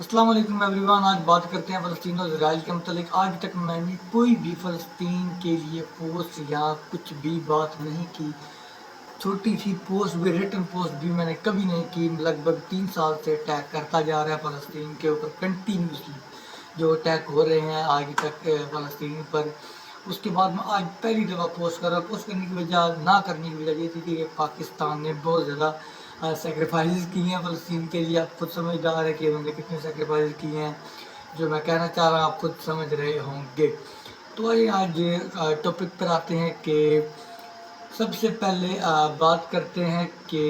अस्सलाम वालेकुम एवरीवन। आज बात करते हैं फ़लस्तीन और इजराइल के मतलब। आज तक मैंने कोई भी फ़लस्तीन के लिए पोस्ट या कुछ भी बात नहीं की। छोटी सी पोस्ट भी, रिटन पोस्ट भी मैंने कभी नहीं की। लगभग 3 साल से अटैक करता जा रहा है फ़लस्तीन के ऊपर कंटिन्यूसली, जो अटैक हो रहे हैं आज तक फ़लस्तीन पर। उसके बाद मैं आज पहली दफ़ा पोस्ट कर रहा हूँ। पोस्ट करने की वजह, ना करने की वजह ये थी कि पाकिस्तान ने बहुत ज़्यादा सेक्रीफाइस किए हैं फ़लस्तीन के लिए। आप खुद समझदार है कि उन्होंने कितने सेक्रीफाइस किए हैं। जो मैं कहना चाह रहा हूँ आप खुद समझ रहे होंगे। तो आइए आज टॉपिक पर आते हैं कि सबसे पहले बात करते हैं कि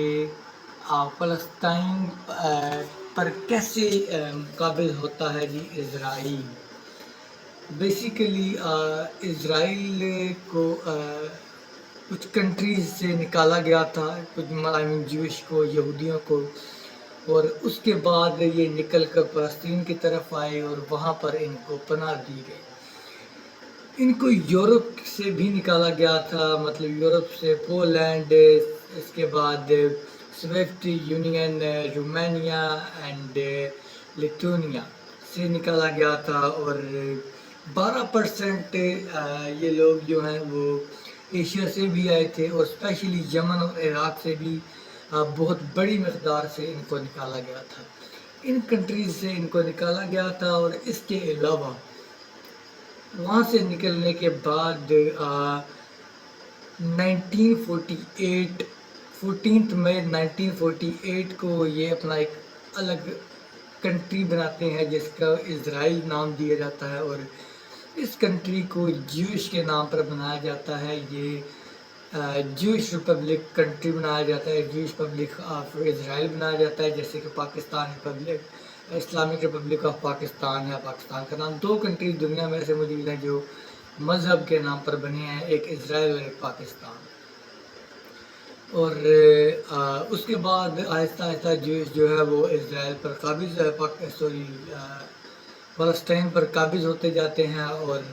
फ़लस्तीन पर कैसे काबिज़ होता है जी इजराइल। बेसिकली इज़राइल को कुछ कंट्रीज़ से निकाला गया था, कुछ आई मीन ज्यूश को, यहूदियों को, और उसके बाद ये निकल कर फ़लस्तीन की तरफ आए और वहाँ पर इनको पनाह दी गई। इनको यूरोप से भी निकाला गया था, मतलब यूरोप से पोलैंड, इसके बाद Swift union, Romania and Lithuania से निकाला गया था। और 12% ये लोग जो हैं वो एशिया से भी आए थे, और स्पेशली यमन और इराक से भी बहुत बड़ी मकदार से इनको निकाला गया था। इन कंट्रीज से इनको निकाला गया था। और इसके अलावा वहाँ से निकलने के बाद 1948 14 मई 1948 को ये अपना एक अलग कंट्री बनाते हैं जिसका इज़राइल नाम दिया जाता है। और इस कंट्री को ज्यूश के नाम पर बनाया जाता है। ये ज्यूश रिपब्लिक कंट्री बनाया जाता है, ज्यूश रिपब्लिक ऑफ इज़राइल बनाया जाता है, जैसे कि Pakistan Republic, Islamic Republic of Pakistan है। पाकिस्तान का नाम, दो कंट्रीज दुनिया में ऐसे मौजूद हैं जो मज़हब के नाम पर बने हैं, एक इज़राइल और एक पाकिस्तान। और उसके बाद आहिस्ता आहिस्ता ज्यूश जो है वो इज़राइल पर काबिज़ फ़लस्तीन पर काबिज़ होते जाते हैं और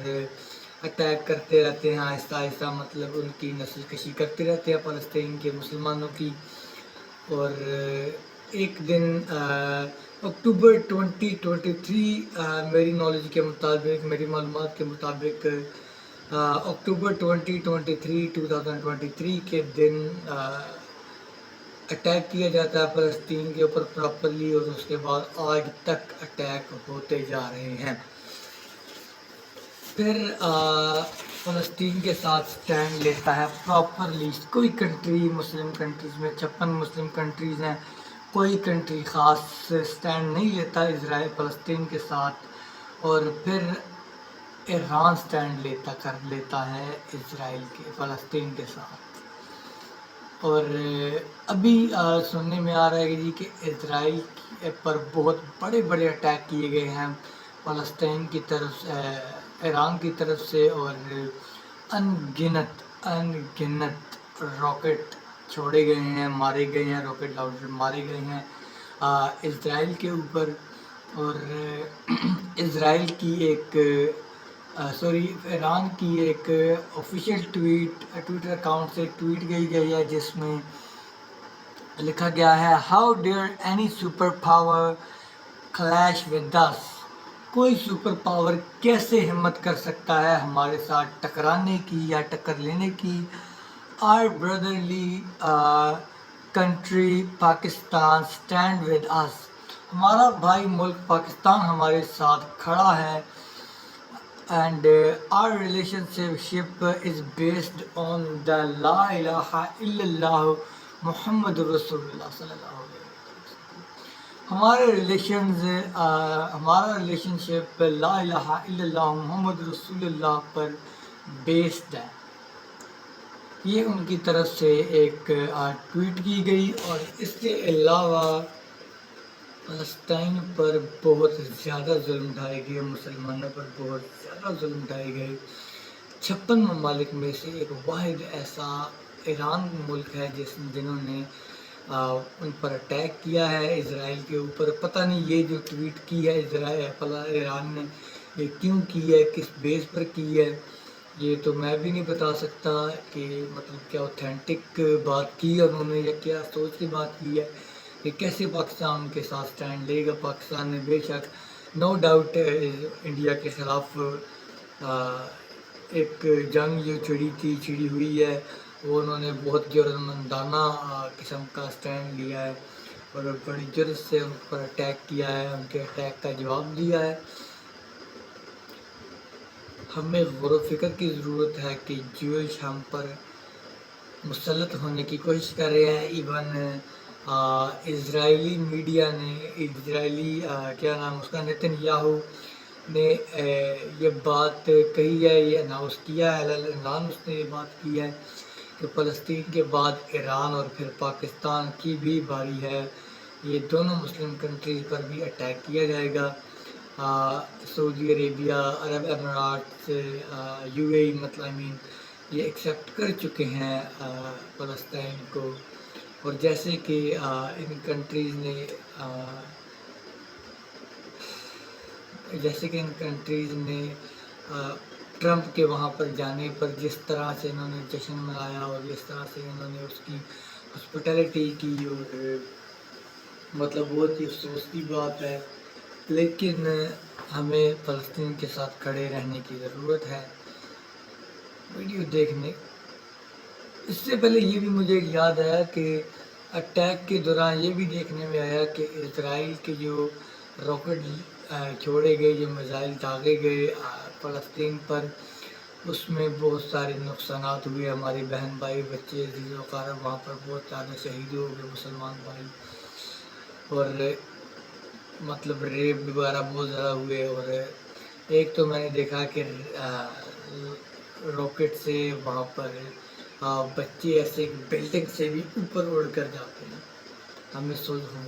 अटैक करते रहते हैं आहिस्ता आहिस्ता, मतलब उनकी नस्ल कशी करते रहते हैं फ़लस्तीन के मुसलमानों की। और एक दिन अक्टूबर 2023, मेरी नॉलेज के मुताबिक, मेरी मालूमात के मुताबिक, अक्टूबर 2023 के दिन अटैक किया जाता है फ़लस्तीन के ऊपर प्रॉपरली। और उसके बाद आज तक अटैक होते जा रहे हैं। फिर फ़लस्तीन के साथ स्टैंड लेता है प्रॉपरली कोई कंट्री। मुस्लिम कंट्रीज़ में 56 मुस्लिम कंट्रीज़ हैं, कोई कंट्री ख़ास स्टैंड नहीं लेता इज़राइल फ़लस्तीन के साथ। और फिर ईरान स्टैंड लेता है इज़राइल के फ़लस्तीन के साथ। और अभी सुनने में आ रहा है कि इज़राइल पर बहुत बड़े बड़े अटैक किए गए हैं फ़लस्तीन की तरफ से, ईरान की तरफ से, और अनगिनत रॉकेट छोड़े गए हैं, मारे गए हैं, रॉकेट लॉन्चर मारे गए हैं इज़राइल के ऊपर। और इज़राइल की ईरान की एक ऑफिशियल ट्विटर अकाउंट से ट्वीट गई है जिसमें लिखा गया है, how dare any super power clash with us. कोई सुपर पावर कैसे हिम्मत कर सकता है हमारे साथ टकराने की या टक्कर लेने की। Our brotherly country Pakistan stand with us. हमारा भाई मुल्क पाकिस्तान हमारे साथ खड़ा है। And our relationship is based on the La ilaha illallah Muhammad Rasulullah sallallahu alaihi wasallam। हमारा रिलेशनशिप ला इलाहा इल्लल्लाह मोहम्मद रसूलुल्लाह पर बेस्ड है। ये उनकी तरफ से एक ट्वीट की गई। और इसके अलावा फ़लस्तीन पर बहुत ज़्यादा जुल्म ढाए गए, मुसलमानों पर बहुत ज़्यादा जुल्म ढाए गए। 56 ममालिक में से एक वाहिद ऐसा ईरान मुल्क है जिन्होंने उन पर अटैक किया है इज़राइल के ऊपर। पता नहीं ये जो ट्वीट की है ईरान ने ये क्यों की है, किस बेस पर की है, ये तो मैं भी नहीं बता सकता कि मतलब क्या ऑथेंटिक बात की है उन्होंने या क्या सोच के बात की है। کہ کیسے پاکستان کے ساتھ سٹینڈ لے گا. پاکستان نے بے شک نو ڈاؤٹ انڈیا کے خلاف ایک جنگ جو چھڑی ہوئی ہے، وہ انہوں نے بہت جرأتمندانہ قسم کا سٹینڈ لیا ہے اور بڑی جرأت سے ان پر اٹیک کیا ہے، ان کے اٹیک کا جواب دیا ہے. ہمیں غور و فکر کی ضرورت ہے کہ جوش ہم پر مسلط ہونے کی کوشش کر رہے ہیں. ایون اسرائیلی میڈیا نے، اسرائیلی کیا نام اس کا، نیتن یاہو نے یہ بات کہی ہے، یہ اناؤنس کیا ہے، اعلان اس نے یہ بات کی ہے کہ فلسطین کے بعد ایران اور پھر پاکستان کی بھی باری ہے. یہ دونوں مسلم کنٹریز پر بھی اٹیک کیا جائے گا. سعودی عربیہ، عرب امارات، یو اے ای مطلب یہ ایکسیپٹ کر چکے ہیں فلسطین کو. اور جیسے کہ ان کنٹریز نے ٹرمپ کے وہاں پر جانے پر جس طرح سے انہوں نے جشن منایا اور جس طرح سے انہوں نے اس کی ہاسپٹیلٹی کی، اور مطلب بہت ہی افسوس کی بات ہے. لیکن ہمیں فلسطین کے ساتھ کھڑے رہنے کی ضرورت ہے. ویڈیو دیکھنے اس سے پہلے یہ بھی مجھے یاد آیا کہ اٹیک کے دوران یہ بھی دیکھنے میں آیا کہ اسرائیل کے جو راکٹ چھوڑے گئے، جو میزائل داغے گئے فلسطین پر، اس میں بہت سارے نقصانات ہوئے. ہماری بہن بھائی، بچے، عزیز و اقارب وہاں پر بہت زیادہ شہید ہو گئے، مسلمان بھائی، اور مطلب ریپ وغیرہ بہت زیادہ ہوئے. اور ایک تو میں نے دیکھا کہ راکٹ سے وہاں پر بچے ایسے بلڈنگ سے بھی اوپر اڑ کر جاتے ہیں. ہمیں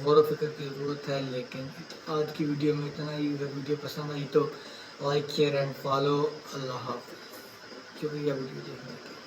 غور و فکر کی ضرورت ہے. لیکن آج کی ویڈیو میں اتنا ہی. اگر ویڈیو پسند آئی تو لائک، شیئر اینڈ فالو. اللہ حافظ. شکریہ ویڈیو دیکھنے کے لیے.